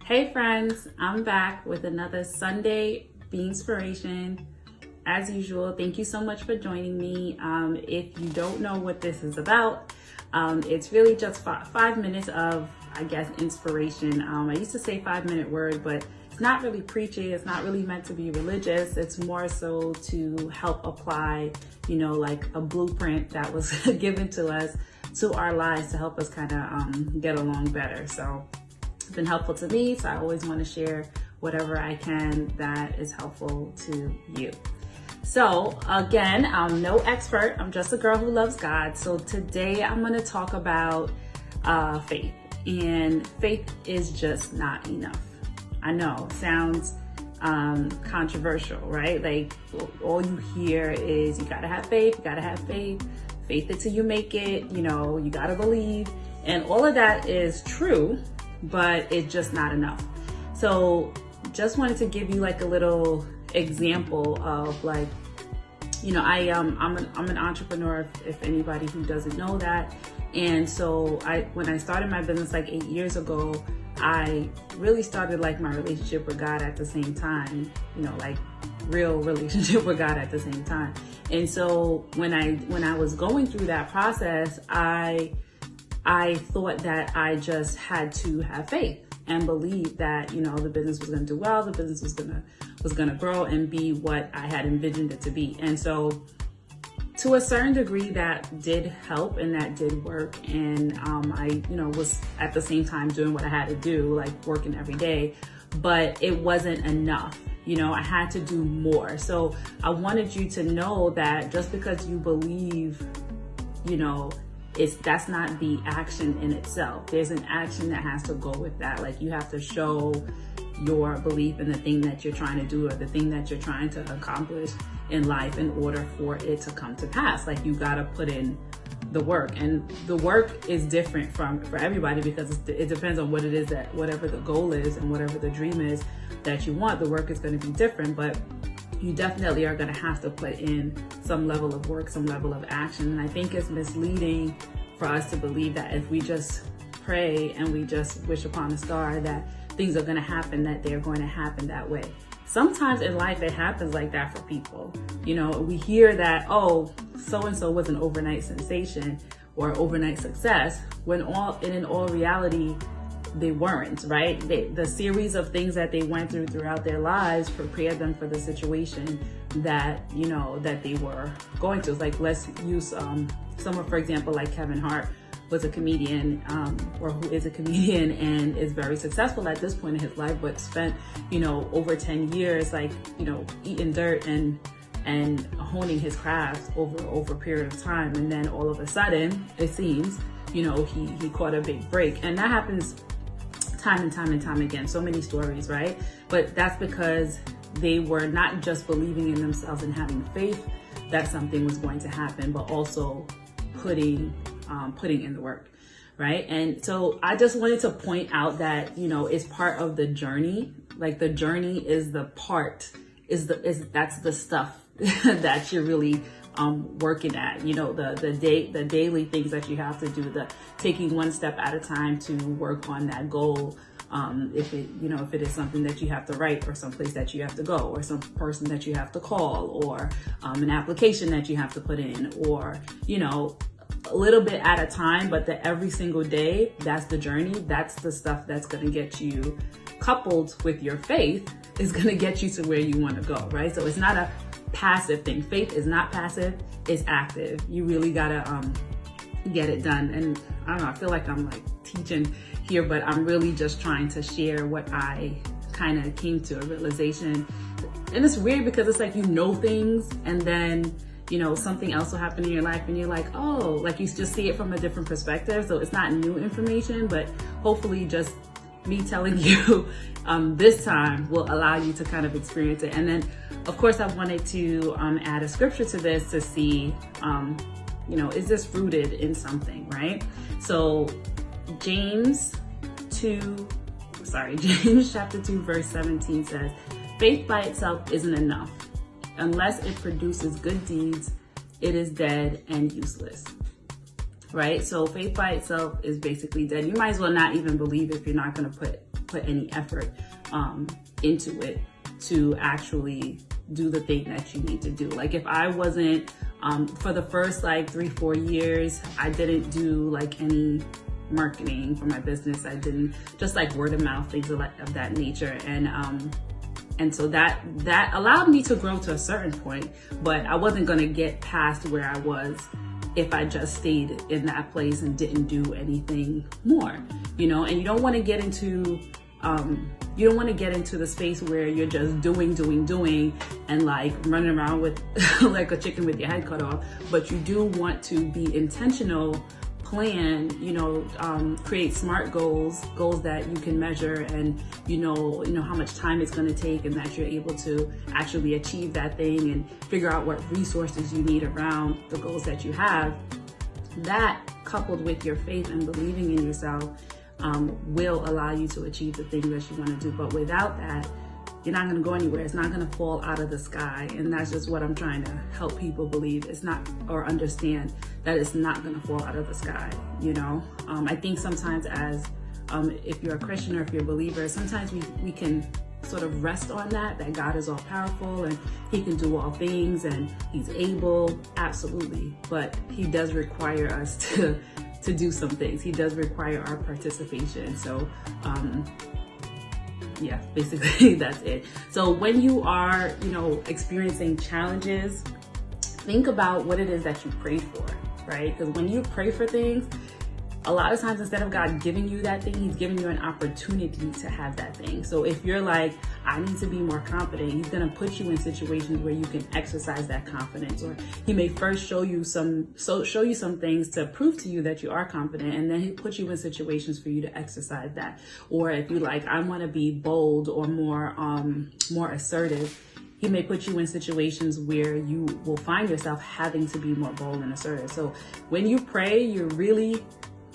Hey friends, I'm back with another Sunday Beanspiration. As usual, thank you so much for joining me. If you don't know what this is about, it's really just 5 minutes of, I guess, inspiration. I used to say 5-minute word, but it's not really preachy. It's not really meant to be religious. It's more so to help apply, like a blueprint that was given to us to our lives to help us kind of get along better. So it's been helpful to me, so I always want to share whatever I can that is helpful to you. So again, I'm no expert. I'm just a girl who loves God. So today I'm going to talk about faith. And faith is just not enough. I know, sounds controversial, right? Like all you hear is you got to have faith, you got to have faith, faith until you make it, you got to believe. And all of that is true, but it's just not enough. So just wanted to give you like a little example of like, I'm an entrepreneur, if anybody who doesn't know that. And so when I started my business like 8 years ago, I really started like my relationship with God at the same time, like real relationship with God at the same time. And so when I was going through that process, I thought that I just had to have faith and believe that, the business was going to do well, the business was going to grow and be what I had envisioned it to be. And so to a certain degree that did help and that did work. And I, was at the same time doing what I had to do, like working every day, but it wasn't enough. I had to do more. So I wanted you to know that just because you believe, that's not the action in itself. There's an action that has to go with that. Like you have to show your belief in the thing that you're trying to do or the thing that you're trying to accomplish in life in order for it to come to pass. Like you got to put in the work, and the work is different for everybody because it depends on what it is that whatever the goal is and whatever the dream is that you want, the work is going to be different, but you definitely are going to have to put in some level of work, some level of action. And I think it's misleading for us to believe that if we just pray and we just wish upon a star that things are going to happen, that they're going to happen that way. Sometimes in life it happens like that for people. We hear that, oh, so-and-so was an overnight sensation or overnight success, when in all reality, they weren't, right? The series of things that they went throughout their lives prepared them for the situation that, that they were going to. It's like, let's use someone, for example, like Kevin Hart was a comedian, or who is a comedian and is very successful at this point in his life, but spent, over 10 years, like, eating dirt and honing his craft over a period of time. And then all of a sudden, it seems, he caught a big break. And that happens time and time again. So many stories, right? But that's because they were not just believing in themselves and having faith that something was going to happen, but also putting in the work, right? And so I just wanted to point out that, it's part of the journey. Like the journey is the part, that's the stuff that you're really working at, the daily things that you have to do, the taking one step at a time to work on that goal. If it is something that you have to write, or someplace that you have to go, or some person that you have to call, or an application that you have to put in, or, a little bit at a time, but every single day, that's the journey. That's the stuff that's going to get you, coupled with your faith, is going to get you to where you want to go, right? So it's not a passive thing. Faith is not passive, it's active. You really got to get it done. And I don't know, I feel like I'm like teaching here, but I'm really just trying to share what I kind of came to a realization. And it's weird because it's like, things, and then something else will happen in your life and you're like, oh, like you just see it from a different perspective. So it's not new information, but hopefully just me telling you this time will allow you to kind of experience it. And then of course I wanted to add a scripture to this to see, is this rooted in something, right? So James chapter 2, verse 17 says, faith by itself isn't enough. Unless it produces good deeds, it is dead and useless. right? So faith by itself is basically dead. You might as well not even believe if you're not going to put put any effort into it to actually do the thing that you need to do. Like if I wasn't, for the first like 3-4 years, I didn't do like any marketing for my business. I didn't, just like word of mouth, things of that nature. And so that allowed me to grow to a certain point, but I wasn't gonna get past where I was if I just stayed in that place and didn't do anything more, you know. And you don't want to get into the space where you're just doing and like running around with like a chicken with your head cut off. But you do want to be intentional, plan, you know, create smart goals that you can measure, and you know how much time it's going to take, and that you're able to actually achieve that thing, and figure out what resources you need around the goals that you have. That, coupled with your faith and believing in yourself, will allow you to achieve the things that you want to do. But without that, you're not going to go anywhere. It's not going to fall out of the sky. And that's just what I'm trying to help people believe. It's not, or understand that it's not going to fall out of the sky. You know, I think sometimes as, if you're a Christian or if you're a believer, sometimes we can sort of rest on that God is all powerful and he can do all things and he's able. Absolutely. But he does require us to do some things. He does require our participation. So, yeah, basically that's it. So when you are, you know, experiencing challenges, think about what it is that you prayed for, right? Because when you pray for things, a lot of times instead of God giving you that thing, he's giving you an opportunity to have that thing. So if you're like, I need to be more confident, he's going to put you in situations where you can exercise that confidence. Or he may first show you some things to prove to you that you are confident, and then he put you in situations for you to exercise that. Or if you like, I want to be bold or more assertive, he may put you in situations where you will find yourself having to be more bold and assertive. So when you pray, you're really,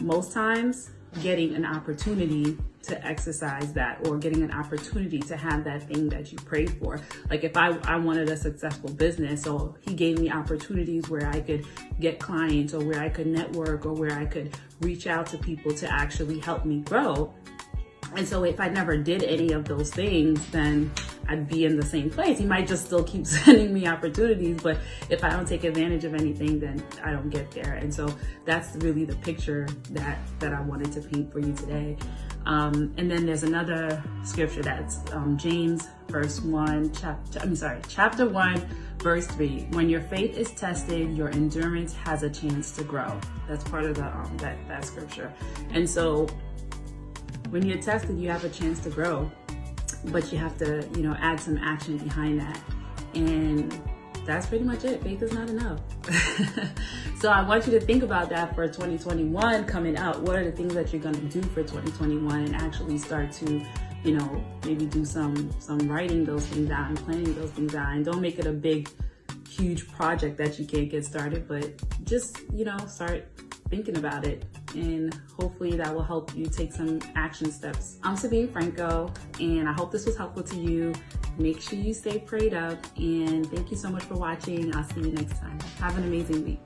most times, getting an opportunity to exercise that, or getting an opportunity to have that thing that you prayed for. Like if I wanted a successful business, so he gave me opportunities where I could get clients, or where I could network, or where I could reach out to people to actually help me grow. And so if I never did any of those things, then I'd be in the same place. He might just still keep sending me opportunities, but if I don't take advantage of anything, then I don't get there. And so that's really the picture that I wanted to paint for you today. And then there's another scripture that's James chapter 1, verse 3. When your faith is tested, your endurance has a chance to grow. That's part of the that scripture. And so when you're tested, you have a chance to grow, but you have to, you know, add some action behind that. And that's pretty much it. Faith is not enough. So I want you to think about that for 2021 coming out. What are the things that you're going to do for 2021, and actually start to, you know, maybe do some writing those things out and planning those things out. And don't make it a big, huge project that you can't get started, but just, you know, start thinking about it, and hopefully that will help you take some action steps. I'm Sabine Franco, and I hope this was helpful to you. Make sure you stay prayed up, and thank you so much for watching. I'll see you next time. Have an amazing week.